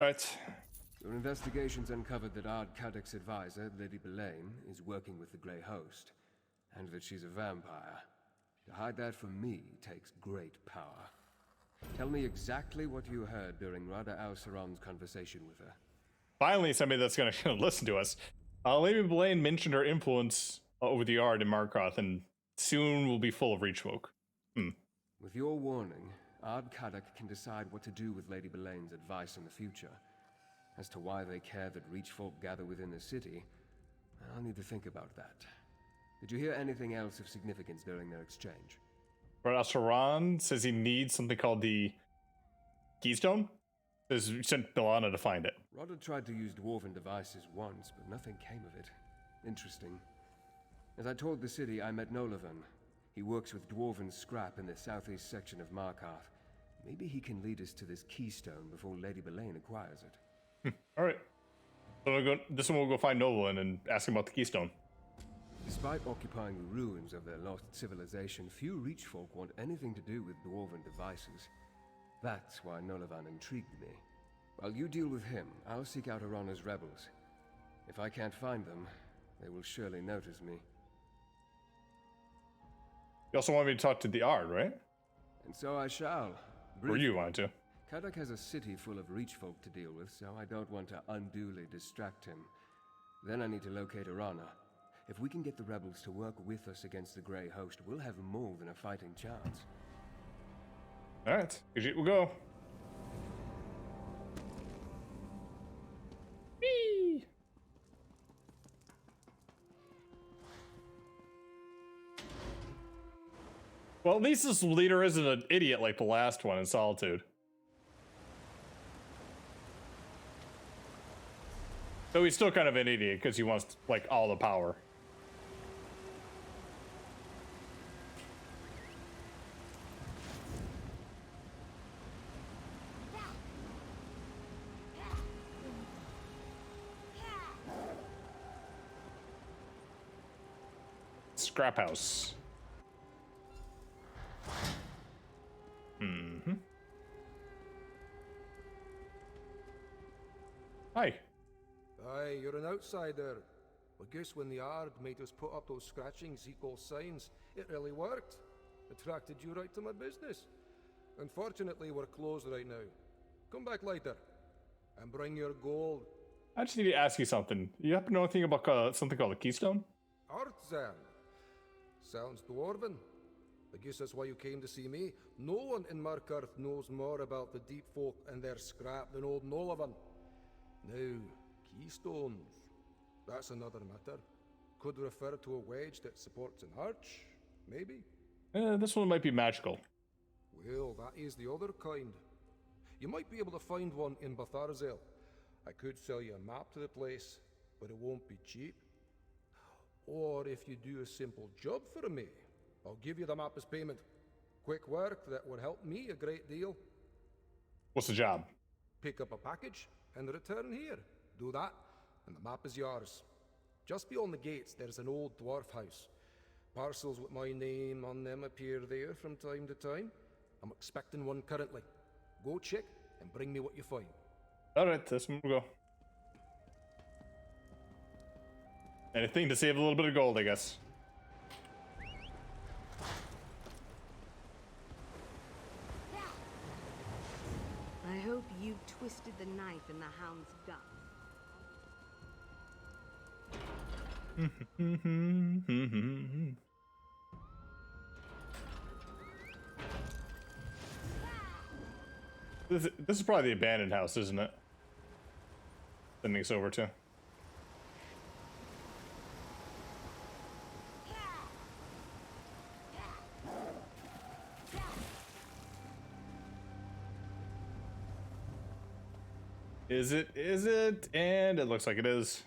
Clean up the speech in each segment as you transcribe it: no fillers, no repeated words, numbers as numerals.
Right. Your investigations uncovered that Ard Kadek's advisor, Lady Belaine, is working with the Grey Host, and that she's a vampire. To hide that from me takes great power. Tell me exactly what you heard during Rada al-Saran's conversation with her. Finally, somebody that's going to listen to us. Lady Belaine mentioned her influence over the Ard in Markarth, and soon will be full of reachfolk. With your warning, Ard Kadek can decide what to do with Lady Belaine's advice in the future. As to why they care that reachfolk gather within the city, I'll need to think about that. Did you hear anything else of significance during their exchange? Rada al-Saran says he needs something called the Keystone. Says he sent Milana to find it. Rodda tried to use Dwarven devices once, but nothing came of it. Interesting. As I told the city, I met Nolavan. He works with Dwarven scrap in the southeast section of Markarth. Maybe he can lead us to this keystone before Lady Belaine acquires it. Alright. So this one we'll go find Nolavan and ask him about the Keystone. Despite occupying the ruins of their lost civilization, few reachfolk want anything to do with Dwarven devices. That's why Nolavan intrigued me. While you deal with him, I'll seek out Arana's rebels. If I can't find them, they will surely notice me. You also want me to talk to the Ard, right? And so I shall. Or you want to. Kadek has a city full of reachfolk to deal with, so I don't want to unduly distract him. Then I need to locate Arana. If we can get the rebels to work with us against the Grey Host, we'll have more than a fighting chance. Alright, we'll go. Whee! Well, at least this leader isn't an idiot like the last one in Solitude. Though he's still kind of an idiot because he wants, like, all the power. Scrap house. Hi. Aye, you're an outsider. I guess when the Ard made us put up those scratchings equal signs, it really worked. Attracted you right to my business. Unfortunately, we're closed right now. Come back later, and bring your gold. I just need to ask you something. You happen to know anything about something called a Keystone? Artzan. Sounds Dwarven. I guess that's why you came to see me. No one in Markarth knows more about the deep folk and their scrap than old Nolavan. Now, Keystones. That's another matter. Could refer to a wedge that supports an arch, maybe? This one might be magical. Well, that is the other kind. You might be able to find one in Batharzel. I could sell you a map to the place, but it won't be cheap. Or if you do a simple job for me, I'll give you the map as payment. Quick work that would help me a great deal. What's the job? Pick up a package and return here. Do that, and the map is yours. Just beyond the gates, there's an old dwarf house. Parcels with my name on them appear there from time to time. I'm expecting one currently. Go check and bring me what you find. Alright, this one we'll go. Anything to save a little bit of gold, I guess. I hope you twisted the knife in the hound's gut. This is probably the abandoned house, isn't it? Sending us over to. Is it? Is it? And it looks like it is.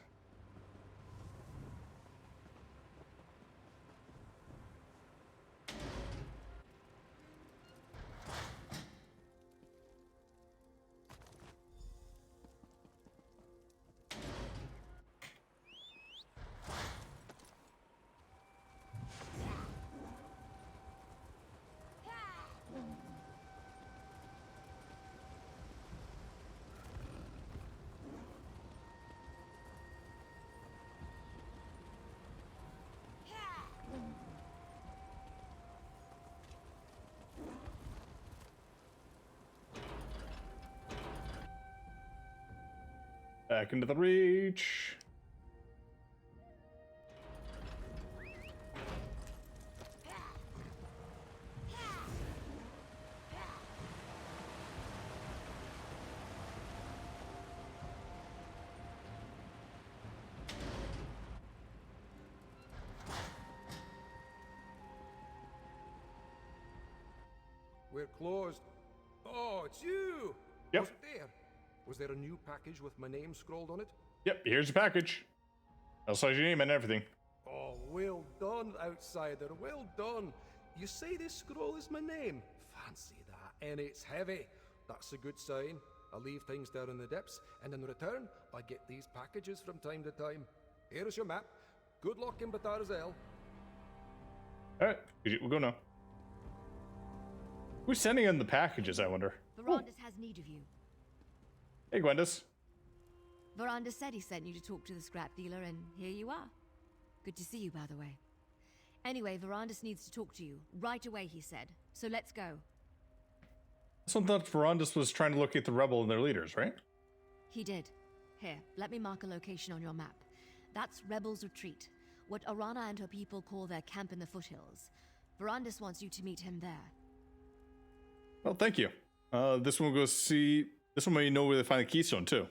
Back into the Reach. We're closed. Oh, it's you! Yep. Was it there? Was there a new package with my name scrawled on it? Yep, here's your package. Also, your name and everything. Oh, well done, outsider. Well done. You say this scroll is my name. Fancy that. And it's heavy. That's a good sign. I leave things down in the depths, and in return, I get these packages from time to time. Here's your map. Good luck in Batarzel. Alright, we'll go now. Who's sending in the packages, I wonder? Verandis has need of you. Hey, Gwendis. Verandis said he sent you to talk to the scrap dealer, and here you are. Good to see you, by the way. Anyway, Verandis needs to talk to you. Right away, he said. So let's go. Someone thought Verandis was trying to locate the rebel and their leaders, right? He did. Here, let me mark a location on your map. That's Rebel's Retreat, what Arana and her people call their camp in the foothills. Verandis wants you to meet him there. Well, thank you. This one will go see... This one may know where to find the Keystone, too.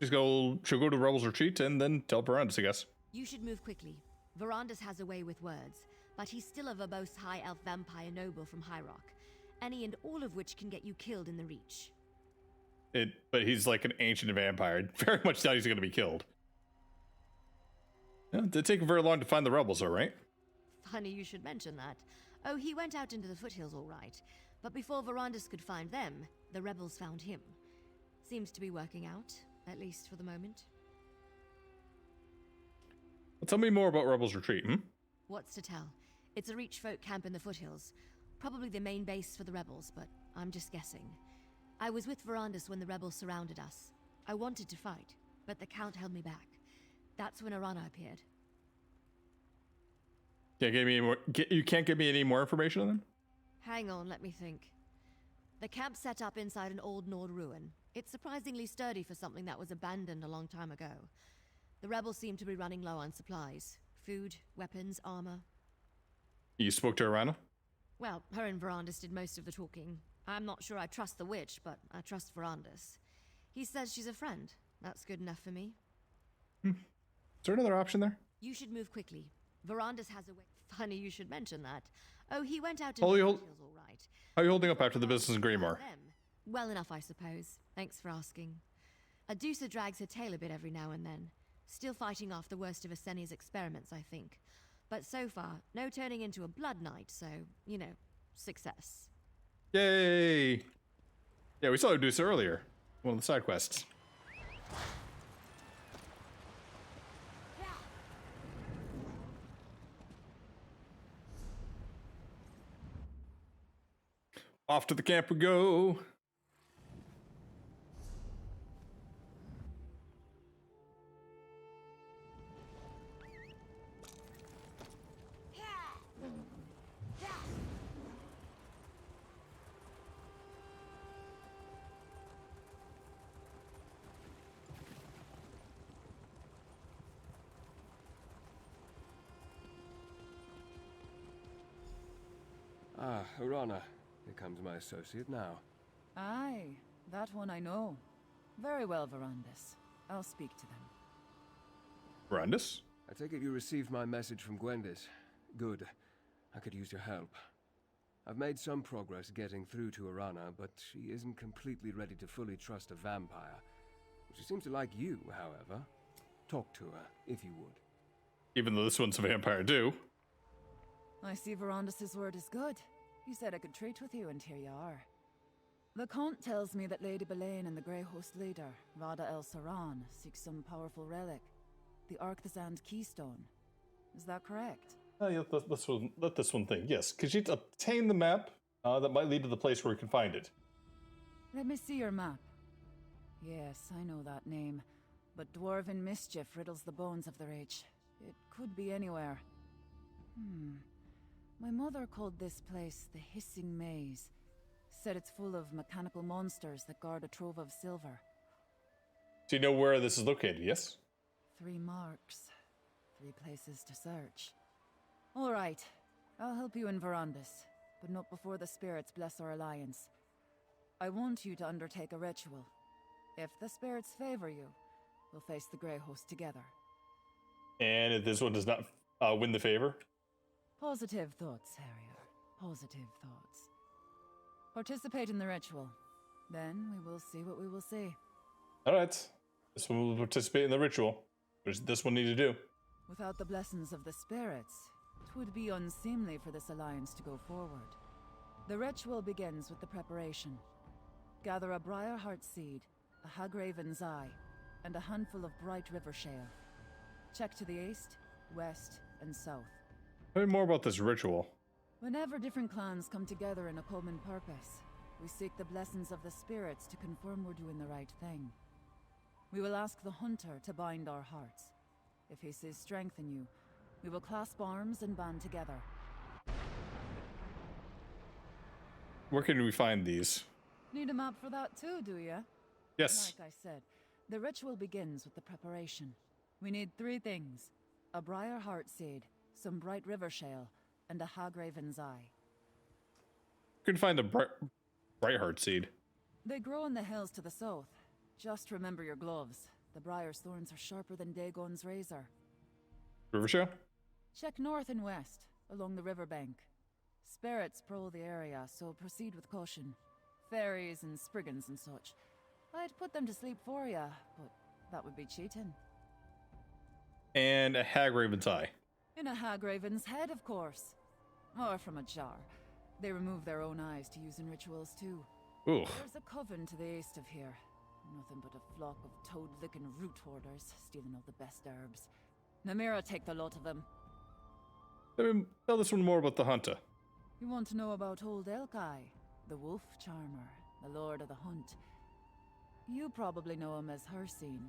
She'll go to Rebel's Retreat and then tell Verandis, I guess. You should move quickly. Verandis has a way with words, but he's still a verbose high elf vampire noble from High Rock. Any and all of which can get you killed in the Reach. But he's like an ancient vampire. Very much doubt he's going to be killed. Yeah, it did take him very long to find the rebels, though, right? Funny you should mention that. Oh, he went out into the foothills all right. But before Verandis could find them, the rebels found him. Seems to be working out, at least for the moment. Well, tell me more about Rebel's Retreat, What's to tell? It's a Reach folk camp in the foothills. Probably the main base for the rebels, but I'm just guessing. I was with Verandis when the rebels surrounded us. I wanted to fight, but the Count held me back. That's when Arana appeared. You can't give me any more information on them? Hang on, let me think. The camp's set up inside an old Nord ruin. It's surprisingly sturdy for something that was abandoned a long time ago. The rebels seem to be running low on supplies. Food, weapons, armor. You spoke to Arana? Well, her and Verandis did most of the talking. I'm not sure I trust the witch, but I trust Verandis. He says she's a friend. That's good enough for me. Is there another option there? You should move quickly. Verandis has a way... Funny you should mention that. Oh, he went out in Hold- the foothills all right. How are you holding up after the business in Greymore? Well enough, I suppose. Thanks for asking. Adusa drags her tail a bit every now and then. Still fighting off the worst of Aseni's experiments, I think. But so far, no turning into a blood knight, so, you know, success. Yay! Yeah, we saw Adusa earlier. One of the side quests. Off to the camp we go. Ah, Arana. Here comes my associate now. Aye, that one I know. Very well, Verandis. I'll speak to them. Verandis? I take it you received my message from Gwendis. Good. I could use your help. I've made some progress getting through to Arana, but she isn't completely ready to fully trust a vampire. She seems to like you, however. Talk to her, if you would. Even though this one's a vampire too. I see Verandis' word is good. You said I could treat with you, and here you are. The Count tells me that Lady Belaine and the Grey Host leader, Rada El Saran, seek some powerful relic. The Arcthasand Keystone. Is that correct? Yeah, let this one think. Yes, could you obtain the map that might lead to the place where we can find it? Let me see your map. Yes, I know that name. But Dwarven mischief riddles the bones of the Reach. It could be anywhere. My mother called this place the Hissing Maze. Said it's full of mechanical monsters that guard a trove of silver. Do you know where this is located? Yes? 3 marks. 3 places to search. All right. I'll help you in Verandis, but not before the spirits bless our alliance. I want you to undertake a ritual. If the spirits favor you, we'll face the Grey Host together. And if this one does not win the favor? Positive thoughts, Harrier. Positive thoughts. Participate in the ritual. Then we will see what we will see. Alright. This one will participate in the ritual. What does this one need to do? Without the blessings of the spirits, it would be unseemly for this alliance to go forward. The ritual begins with the preparation. Gather a Briarheart seed, a Hagraven's eye, and a handful of bright river shale. Check to the east, west, and south. Tell me more about this ritual. Whenever different clans come together in a common purpose, we seek the blessings of the spirits to confirm we're doing the right thing. We will ask the hunter to bind our hearts. If he sees strength in you, we will clasp arms and band together. Where can we find these? Need a map for that too, do ya? Yes. Like I said, the ritual begins with the preparation. We need 3 things. A Briarheart seed, some bright river shale, and a Hagraven's eye. You can find a Brightheart seed. They grow in the hills to the south. Just remember your gloves. The briar's thorns are sharper than Dagon's razor. Rivershale? Check north and west, along the riverbank. Spirits prowl the area, so proceed with caution. Fairies and spriggans and such. I'd put them to sleep for ya, but that would be cheating. And a Hagraven's eye. In a Hagraven's head, of course. Or from a jar. They remove their own eyes to use in rituals too. Ooh. There's a coven to the east of here. Nothing but a flock of toad-licking root hoarders, stealing all the best herbs. Namira take the lot of them. Tell this one more about the hunter. You want to know about old Elkai, the wolf charmer, the lord of the hunt. You probably know him as Hirsine.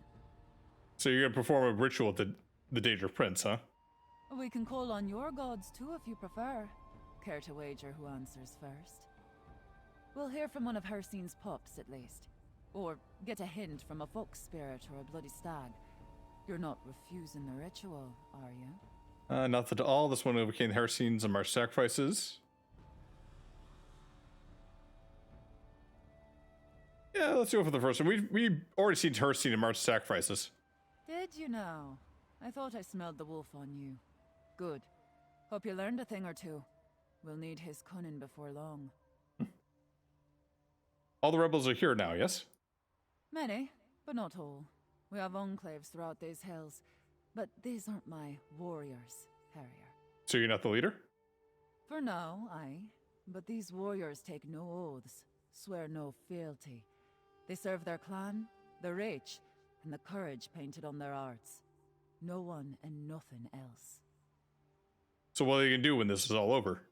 So you're gonna perform a ritual at the Danger Prince, huh? We can call on your gods too if you prefer. Care to wager who answers first? We'll hear from one of Hirsine's pups at least. Or get a hint from a fox spirit or a bloody stag. You're not refusing the ritual, are you? Not at all. This one overcame the Hirsines and marsh sacrifices. Yeah, let's go for the first one. We've already seen Hirsine and marsh sacrifices. Did you now? I thought I smelled the wolf on you. Good. Hope you learned a thing or two. We'll need his cunning before long. All the rebels are here now, yes? Many, but not all. We have enclaves throughout these hills. But these aren't my warriors, Harrier. So you're not the leader? For now, aye. But these warriors take no oaths, swear no fealty. They serve their clan, the rich, and the courage painted on their hearts. No one and nothing else. So what are you gonna do when this is all over?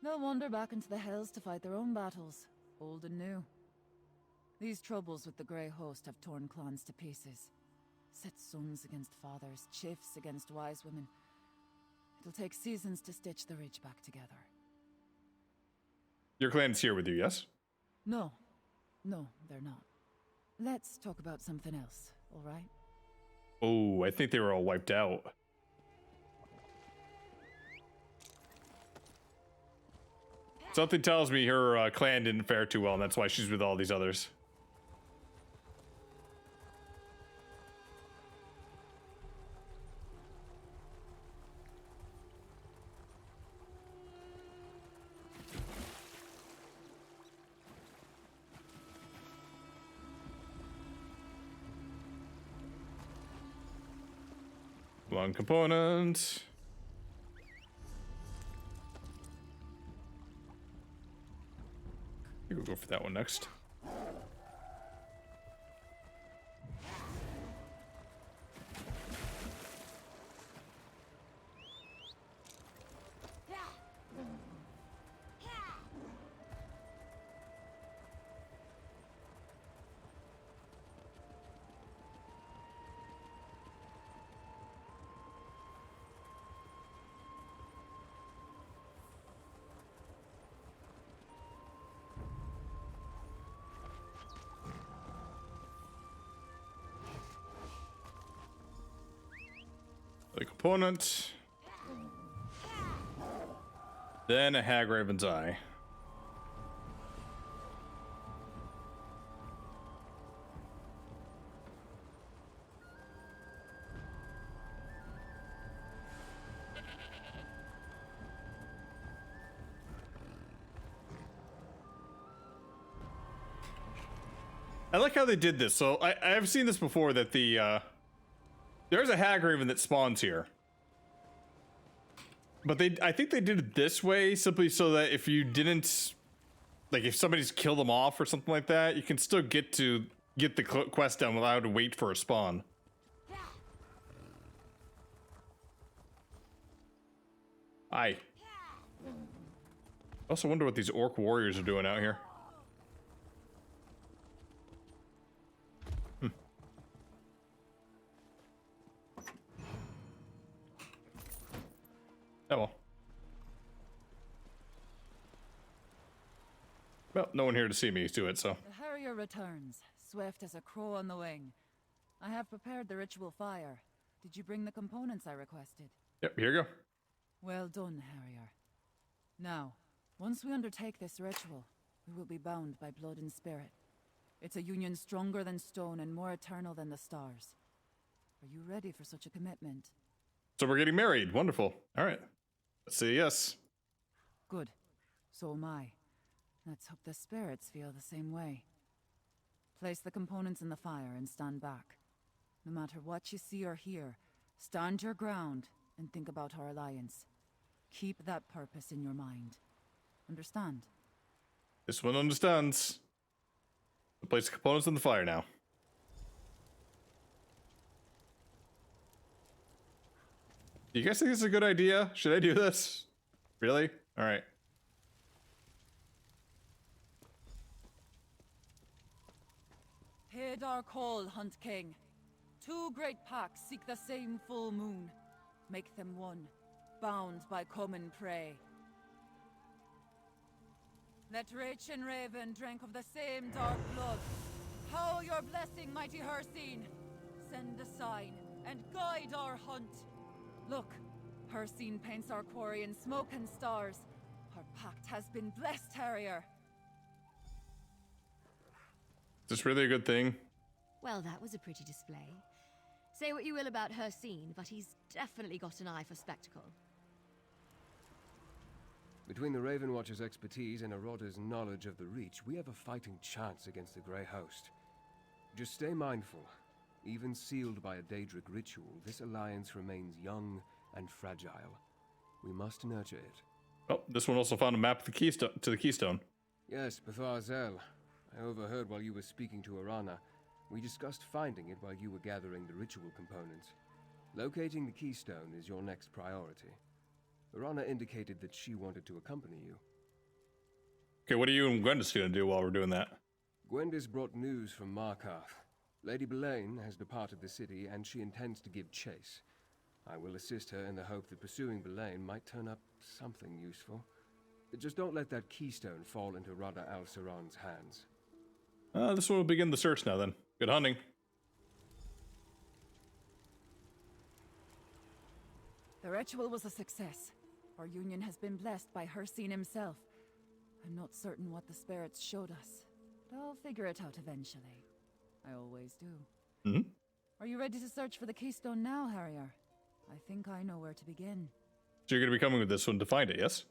They'll wander back into the hills to fight their own battles, old and new. These troubles with the Grey Host have torn clans to pieces. Set sons against fathers, chiefs against wise women. It'll take seasons to stitch the Ridge back together. Your clan's here with you, yes? No, they're not. Let's talk about something else, all right? Oh, I think they were all wiped out. Something tells me her clan didn't fare too well, and that's why she's with all these others. One component. We'll go for that one next. The component. Then a Hagraven's Eye. I like how they did this. So I've seen this before, that the there's a Hagraven that spawns here. But I think they did it this way simply so that if you didn't, like if somebody's killed them off or something like that, you can still get the quest done without having to wait for a spawn. I also wonder what these orc warriors are doing out here. Oh well. Well, no one here to see me do it, so. The Harrier returns, swift as a crow on the wing. I have prepared the ritual fire. Did you bring the components I requested? Yep, here you go. Well done, Harrier. Now, once we undertake this ritual, we will be bound by blood and spirit. It's a union stronger than stone and more eternal than the stars. Are you ready for such a commitment? So we're getting married. Wonderful. All right. Let's say yes. Good. So am I. Let's hope the spirits feel the same way. Place the components in the fire and stand back. No matter what you see or hear, stand your ground and think about our alliance. Keep that purpose in your mind. Understand? This one understands. Place the components in the fire now. Do you guys think this is a good idea? Should I do this? Really? All right. Heed our call, Hunt King. Two great packs seek the same full moon. Make them one, bound by common prey. Let Rach and Raven drink of the same dark blood. Howl your blessing, mighty Hircine. Send a sign and guide our hunt. Look, Hircine paints our quarry in smoke and stars. Our pact has been blessed, Harrier. Is this really a good thing? Well, that was a pretty display. Say what you will about Hircine, but he's definitely got an eye for spectacle. Between the Raven Watcher's expertise and Aroda's knowledge of the Reach, we have a fighting chance against the Grey Host. Just stay mindful. Even sealed by a Daedric ritual, this alliance remains young and fragile. We must nurture it. Oh, this one also found a map of the Keystone, to the Keystone. Yes, Bethar Zel. I overheard while you were speaking to Arana. We discussed finding it while you were gathering the ritual components. Locating the Keystone is your next priority. Arana indicated that she wanted to accompany you. Okay, what are you and Gwendis gonna do while we're doing that? Gwendis brought news from Markarth. Lady Belaine has departed the city, and she intends to give chase. I will assist her in the hope that pursuing Belaine might turn up something useful. Just don't let that keystone fall into Rada al-Saran's hands. This one will begin the search now then. Good hunting. The ritual was a success. Our union has been blessed by Hircine himself. I'm not certain what the spirits showed us, but I'll figure it out eventually. I always do. Mm-hmm. Are you ready to search for the Keystone now, Harrier? I think I know where to begin. So you're gonna be coming with this one to find it, yes?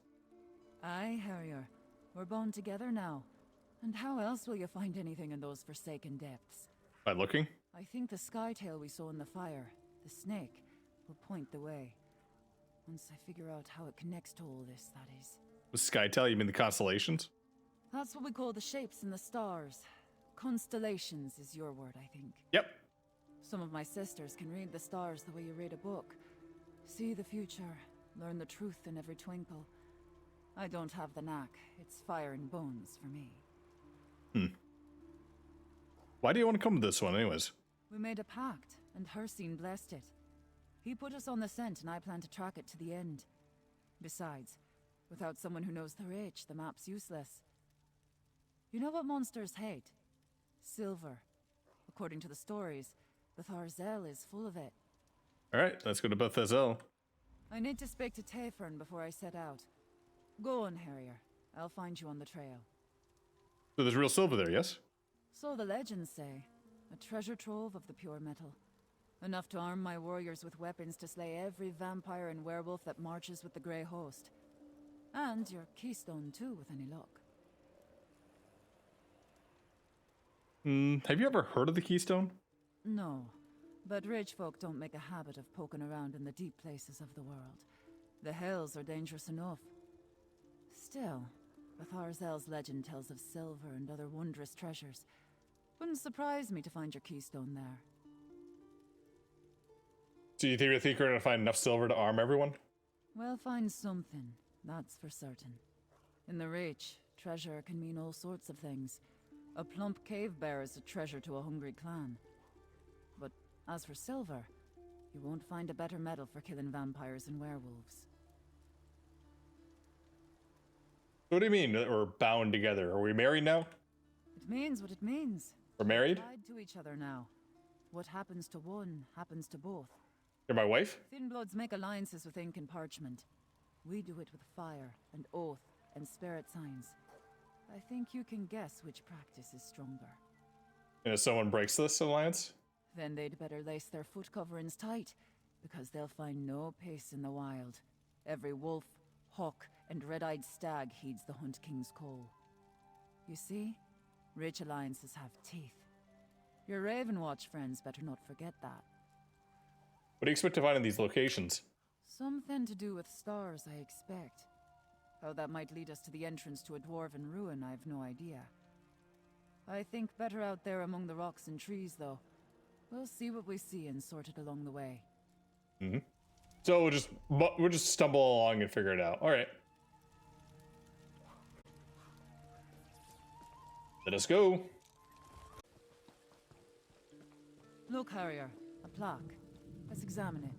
Aye, Harrier. We're bound together now. And how else will you find anything in those forsaken depths? By looking? I think the skytail we saw in the fire, the snake, will point the way. Once I figure out how it connects to all this, that is. With Skytel, you mean the constellations? That's what we call the shapes in the stars. Constellations is your word, I think. Yep. Some of my sisters can read the stars the way you read a book. See the future, learn the truth in every twinkle. I don't have the knack. It's fire and bones for me. Why do you want to come with this one anyways? We made a pact, and Hircine blessed it. He put us on the scent, and I plan to track it to the end. Besides, without someone who knows the Reach, the map's useless. You know what monsters hate? Silver. According to the stories, Bethar Zel is full of it. All right, let's go to Bethazel. I need to speak to Tayfern before I set out. Go on, Harrier. I'll find you on the trail. So there's real silver there, yes? So the legends say. A treasure trove of the pure metal. Enough to arm my warriors with weapons to slay every vampire and werewolf that marches with the Grey Host. And your Keystone too, with any luck. Have you ever heard of the Keystone? No, but rich folk don't make a habit of poking around in the deep places of the world. The Hells are dangerous enough. Still, Betharzel's legend tells of silver and other wondrous treasures. Wouldn't surprise me to find your Keystone there. So you think you're gonna find enough silver to arm everyone? We'll find something, that's for certain. In the Reach, treasure can mean all sorts of things. A plump cave bear is a treasure to a hungry clan. But as for silver, you won't find a better metal for killing vampires and werewolves. What do you mean that we're bound together? Are we married now? It means what it means. We're married? Tied to each other now. What happens to one, happens to both. You're my wife? Thin-bloods make alliances with ink and parchment. We do it with fire, and oath, and spirit signs. I think you can guess which practice is stronger. And if someone breaks this alliance? Then they'd better lace their foot coverings tight, because they'll find no peace in the wild. Every wolf, hawk, and red-eyed stag heeds the Hunt King's call. You see, rich alliances have teeth. Your Ravenwatch friends better not forget that. What do you expect to find in these locations? Something to do with stars, I expect. How that might lead us to the entrance to a dwarven ruin, I've no idea. I think better out there among the rocks and trees, though. We'll see what we see and sort it along the way. So we'll just stumble along and figure it out. All right. Let us go. Look, Harrier, a plaque. Let's examine it.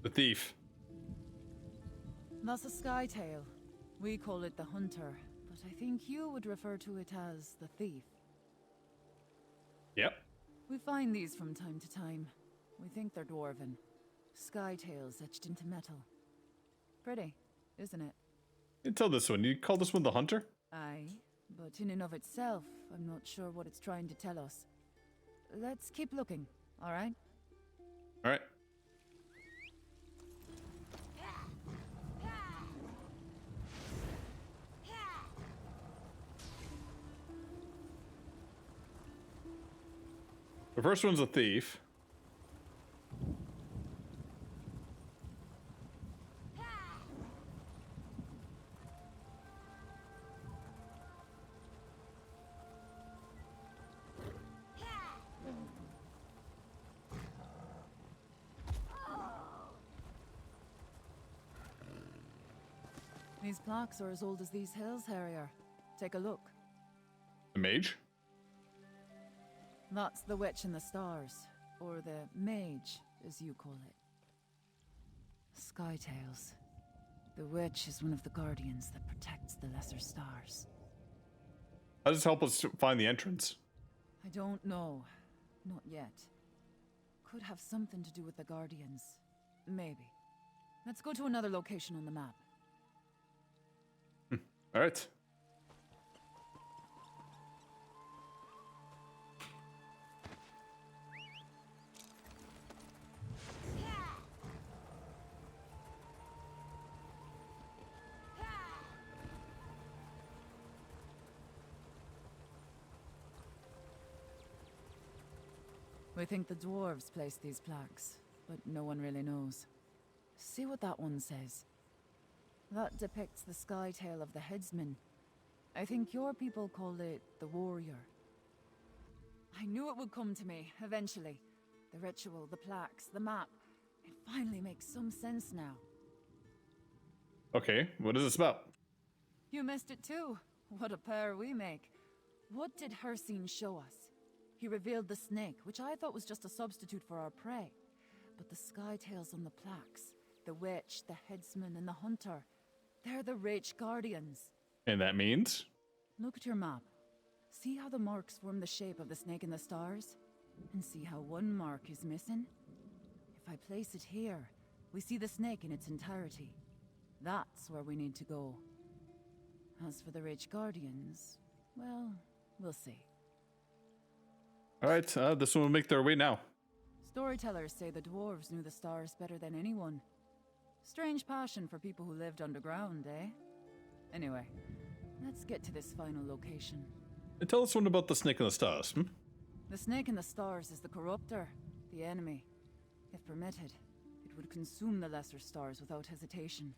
The thief. That's a skytail. We call it the Hunter, but I think you would refer to it as the Thief. Yep. We find these from time to time. We think they're dwarven. Skytails etched into metal. Pretty, isn't it? You tell this one. You call this one the Hunter? Aye, but in and of itself, I'm not sure what it's trying to tell us. Let's keep looking, alright? All right. The first one's a thief. These plaques are as old as these hills, Harrier. Take a look. The mage? That's the Witch in the Stars, or the Mage, as you call it. Skytails. The Witch is one of the guardians that protects the lesser stars. How does this help us find the entrance? I don't know. Not yet. Could have something to do with the guardians. Maybe. Let's go to another location on the map. All right. We think the dwarves placed these plaques, but no one really knows. See what that one says. That depicts the skytail of the headsman. I think your people call it the warrior. I knew it would come to me, eventually. The ritual, the plaques, the map. It finally makes some sense now. Okay, what is this about? You missed it too. What a pair we make. What did Hircine show us? He revealed the snake, which I thought was just a substitute for our prey. But the skytails on the plaques, the witch, the headsman, and the hunter, they're the Rach Guardians. And that means? Look at your map. See how the marks form the shape of the snake in the stars? And see how one mark is missing? If I place it here, we see the snake in its entirety. That's where we need to go. As for the Rage Guardians, well, we'll see. All right, this one will make their way now. Storytellers say the dwarves knew the stars better than anyone. Strange passion for people who lived underground, eh? Anyway, let's get to this final location. And tell us one about the snake in the stars. The snake in the stars is the corruptor, the enemy. If permitted, it would consume the lesser stars without hesitation.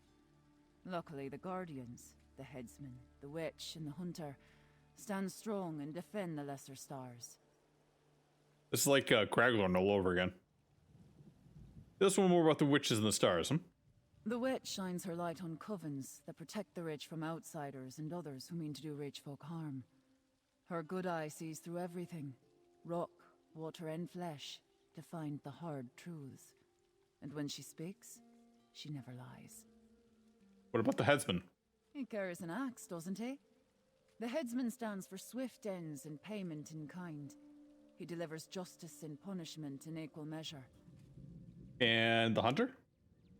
Luckily, the guardians, the headsman, the witch, and the hunter stand strong and defend the lesser stars. This is like Kraglorn all over again. This one more about the witches and the stars. The witch shines her light on covens that protect the rich from outsiders and others who mean to do rich folk harm. Her good eye sees through everything, rock, water, and flesh, to find the hard truths. And when she speaks, she never lies. What about the headsman? He carries an axe, doesn't he? The headsman stands for swift ends and payment in kind. He delivers justice and punishment in equal measure. And the hunter?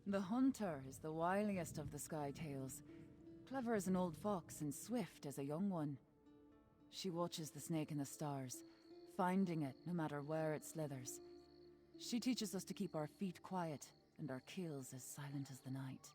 The hunter is the wiliest of the Sky Tales. Clever as an old fox and swift as a young one. She watches the snake in the stars, finding it no matter where it slithers. She teaches us to keep our feet quiet and our keels as silent as the night.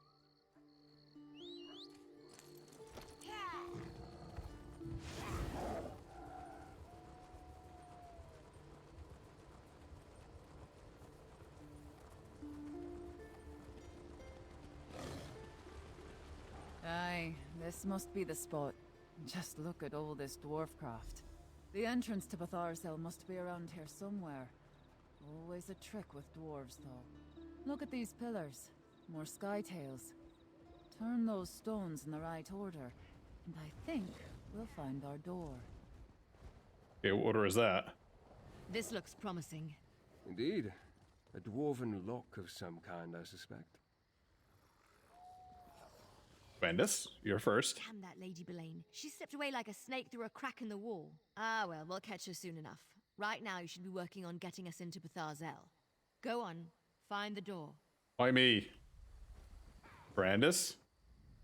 Aye, this must be the spot. Just look at all this dwarfcraft. The entrance to Batharzel must be around here somewhere. Always a trick with dwarves, though. Look at these pillars. More sky tails. Turn those stones in the right order, and I think we'll find our door. Okay, what order is that? This looks promising. Indeed. A dwarven lock of some kind, I suspect. Brandis, you're first. Damn that Lady Belaine. She slipped away like a snake through a crack in the wall. Ah well, we'll catch her soon enough. Right now you should be working on getting us into Batharzel. Go on, find the door. Why me? Brandis?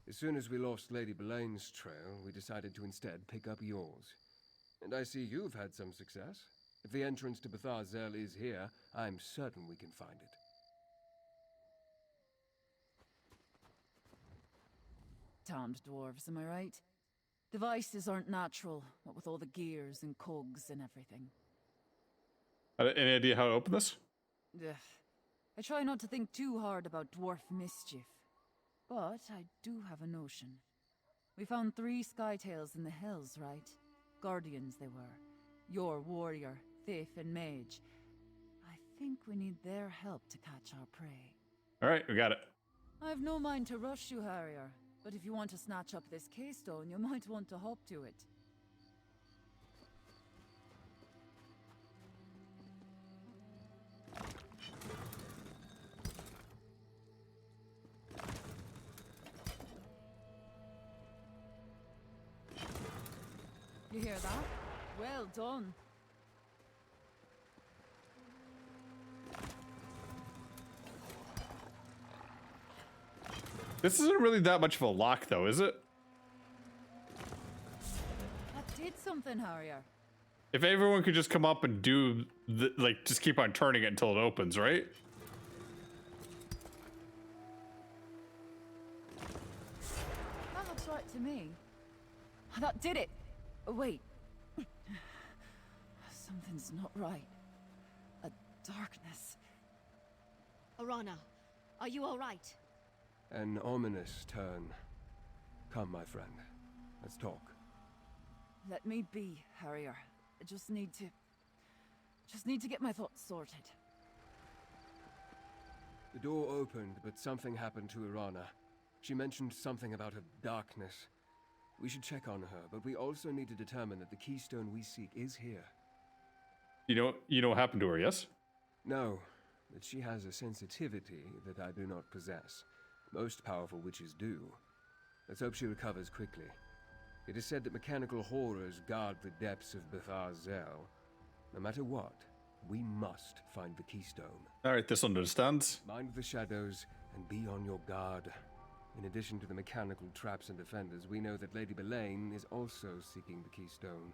As soon as we lost Lady Belaine's trail, we decided to instead pick up yours. And I see you've had some success. If the entrance to Batharzel is here, I'm certain we can find it. Damned dwarves, am I right? Devices aren't natural, what with all the gears and cogs and everything. Any idea how to open this? Ugh. I try not to think too hard about dwarf mischief. But I do have a notion. We found 3 skytails in the hills, right? Guardians they were. Your warrior, thief, and mage. I think we need their help to catch our prey. Alright, we got it. I've no mind to rush you, Harrier. But if you want to snatch up this keystone, you might want to hop to it. You hear that? Well done. This isn't really that much of a lock, though, is it? That did something, Harrier. If everyone could just come up and do, like, just keep on turning it until it opens, right? That looks right to me. That did it! Oh, wait. Something's not right. A darkness. Arana, are you alright? An ominous turn. Come, my friend. Let's talk. Let me be, Harrier. I just need to get my thoughts sorted. The door opened, but something happened to Irana. She mentioned something about a darkness. We should check on her, but we also need to determine that the keystone we seek is here. You know what happened to her, yes? No, but she has a sensitivity that I do not possess. Most powerful witches do. Let's hope she recovers quickly. It is said that mechanical horrors guard the depths of Batharzel. No matter what, We must find the Keystone. All right, this one understands. Mind the shadows and be on your guard. In addition to the mechanical traps and defenders, we know that Lady Belaine is also seeking the Keystone.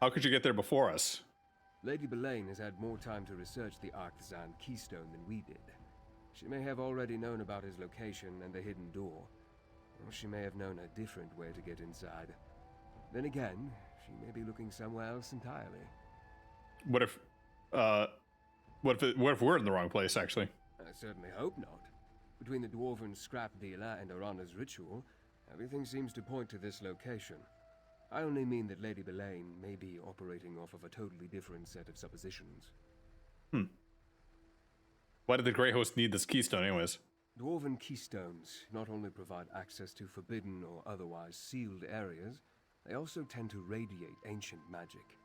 How could you get there before us? Lady Belaine has had more time to research the Artisan Keystone than we did. She may have already known about his location and the hidden door. Or she may have known a different way to get inside. Then again, she may be looking somewhere else entirely. What if we're in the wrong place, actually? I certainly hope not. Between the Dwarven scrap dealer and Orana's ritual, everything seems to point to this location. I only mean that Lady Belaine may be operating off of a totally different set of suppositions. Why did the Grey Host need this keystone anyways? Dwarven Keystones not only provide access to forbidden or otherwise sealed areas, they also tend to radiate ancient magic.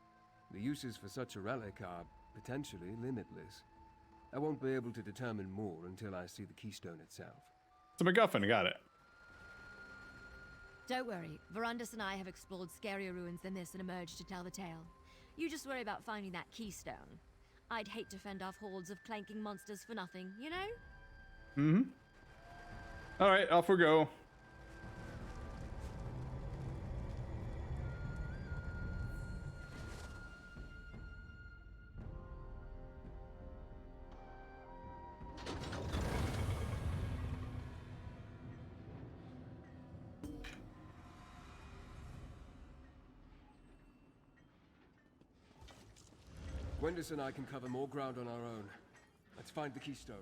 The uses for such a relic are potentially limitless. I won't be able to determine more until I see the keystone itself. It's a MacGuffin, got it. Don't worry, Verandis and I have explored scarier ruins than this and emerged to tell the tale. You just worry about finding that keystone. I'd hate to fend off hordes of clanking monsters for nothing, you know? All right, off we go. Gwendis and I can cover more ground on our own. Let's find the keystone.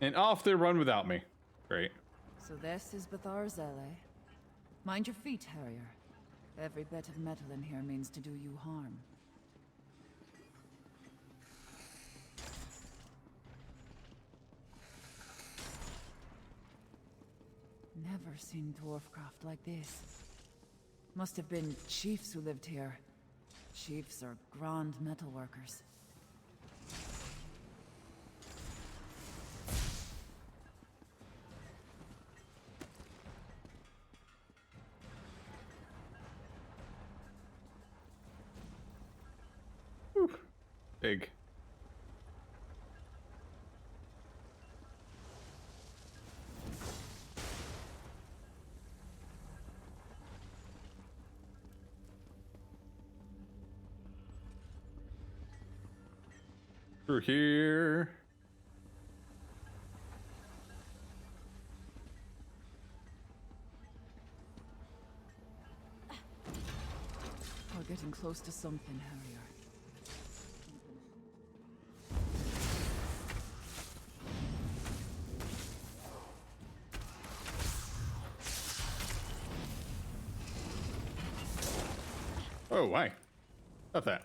And off they run without me. Great. So this is Bethar's alley. Mind your feet, Harrier. Every bit of metal in here means to do you harm. Never seen dwarfcraft like this. Must have been chiefs who lived here. Chiefs are grand metal workers. Big. Through here. We're getting close to something, Harrier. Oh, why? Stop that.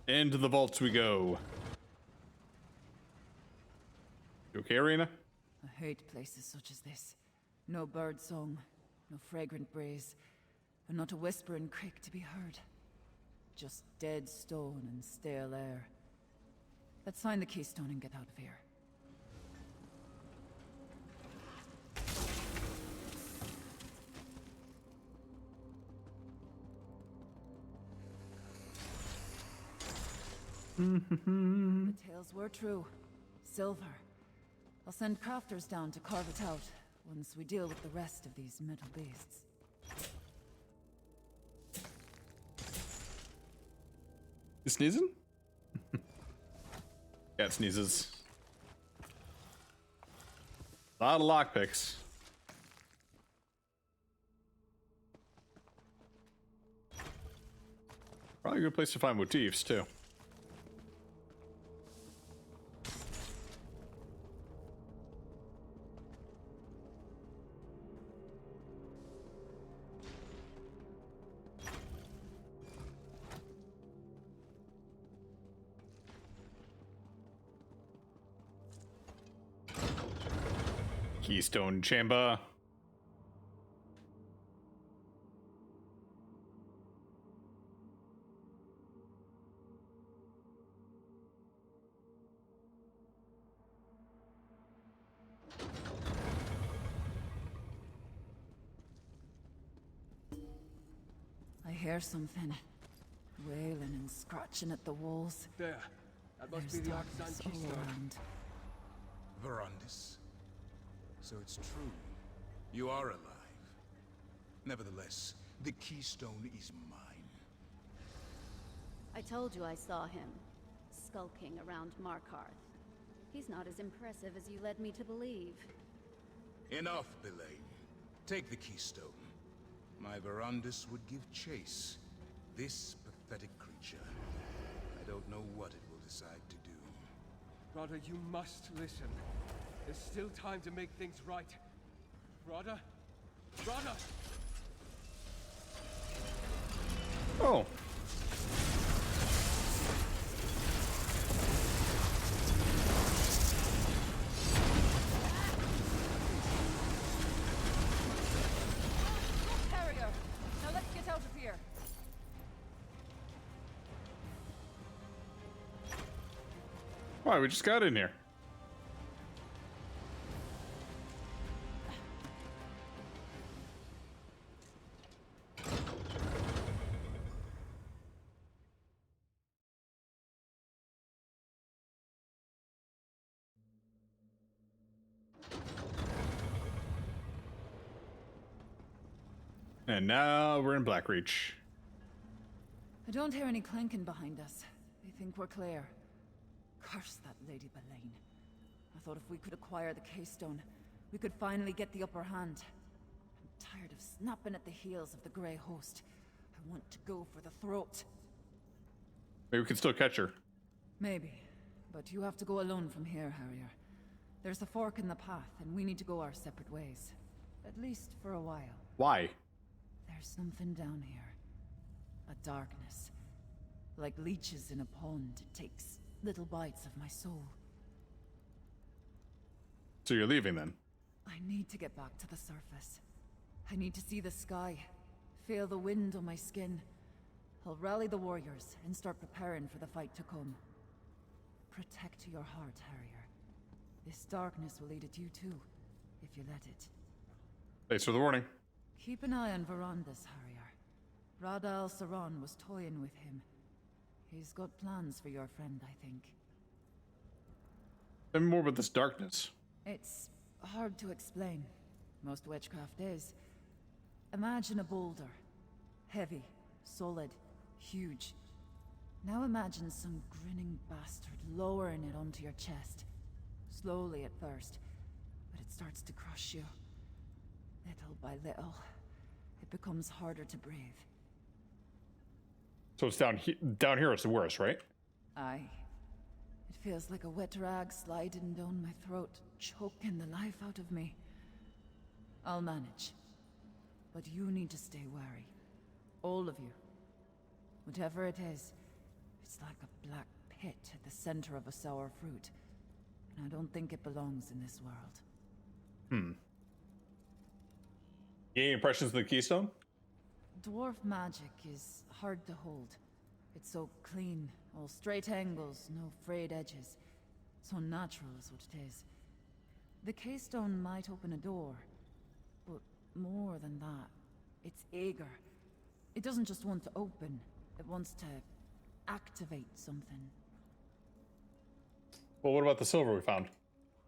Into the vaults we go. You okay, Arena? I hate places such as this. No bird song, no fragrant breeze, and not a whisper in creek to be heard. Just dead stone and stale air. Let's find the keystone and get out of here. The tales were true. Silver. I'll send crafters down to carve it out once we deal with the rest of these metal beasts. You sneezing? Cat sneezes. A lot of lockpicks. Probably a good place to find motifs, too. Keystone Chamber. hear something. Wailing and scratching at the walls. There. That must There's be the darkness Artisan all Keystone. around. Verandis. So it's true. You are alive. Nevertheless, the Keystone is mine. I told you I saw him, skulking around Markarth. He's not as impressive as you led me to believe. Enough, Belain. Take the Keystone. My Verandis would give chase. This pathetic creature. I don't know what it will decide to do. Rada, you must listen. There's still time to make things right. Rada? Rada! Oh. Carrier! Now let's get out of here. Why, we just got in here. And now we're in Blackreach. I don't hear any clanking behind us. I think we're clear. Curse that Lady Belain. I thought if we could acquire the Keystone, we could finally get the upper hand. I'm tired of snapping at the heels of the Grey Host. I want to go for the throat. Maybe we can still catch her. Maybe. But you have to go alone from here, Harrier. There's a fork in the path, and we need to go our separate ways. At least for a while. Why? There's something down here. A darkness. Like leeches in a pond, it takes little bites of my soul. So you're leaving then? I need to get back to the surface. I need to see the sky, feel the wind on my skin. I'll rally the warriors and start preparing for the fight to come. Protect your heart, Harrier. This darkness will eat at you too, if you let it. Thanks for the warning. Keep an eye on Verandis, Harrier. Rada al-Saran was toying with him. He's got plans for your friend, I think. Tell me more about this darkness. It's hard to explain. Most witchcraft is. Imagine a boulder. Heavy, solid, huge. Now imagine some grinning bastard lowering it onto your chest. Slowly at first, but it starts to crush you. Little by little, it becomes harder to breathe. So it's down here is the worst, right? Aye. It feels like a wet rag sliding down my throat, choking the life out of me. I'll manage. But you need to stay wary. All of you. Whatever it is, it's like a black pit at the center of a sour fruit. And I don't think it belongs in this world. Any impressions of the Keystone? Dwarf magic is hard to hold. It's so clean, all straight angles, no frayed edges. So natural is what it is. The Keystone might open a door, but more than that, it's eager. It doesn't just want to open, it wants to activate something. Well, what about the silver we found?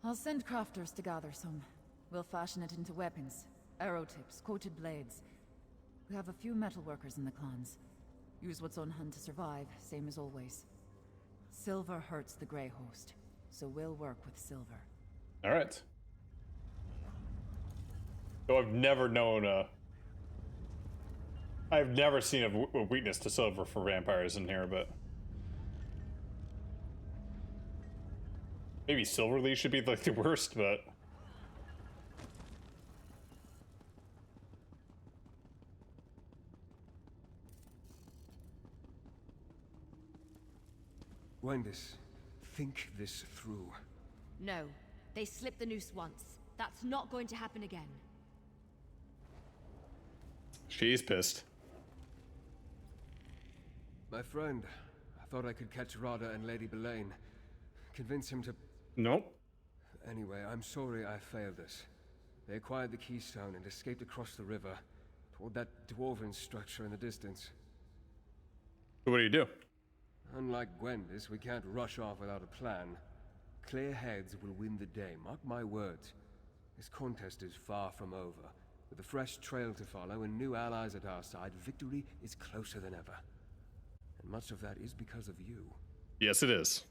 I'll send crafters to gather some. We'll fashion it into weapons, arrow tips, coated blades. We have a few metal workers in the clans. Use what's on hand to survive, same as always. Silver hurts the Grey Host, so we'll work with silver. All right. Though I've never known I've never seen a weakness to silver for vampires in here, but maybe Silverleaf should be like the worst, but Wendis, think this through. No. They slipped the noose once. That's not going to happen again. she's pissed. My friend, I thought I could catch Rada and Lady Belain. Convince him to... Nope. Anyway, I'm sorry I failed us. They acquired the Keystone and escaped across the river, toward that dwarven structure in the distance. So what do you do? Unlike Gwendis, we can't rush off without a plan. Clear heads will win the day, mark my words. This contest is far from over. With a fresh trail to follow and new allies at our side, victory is closer than ever. And much of that is because of you. Yes, it is.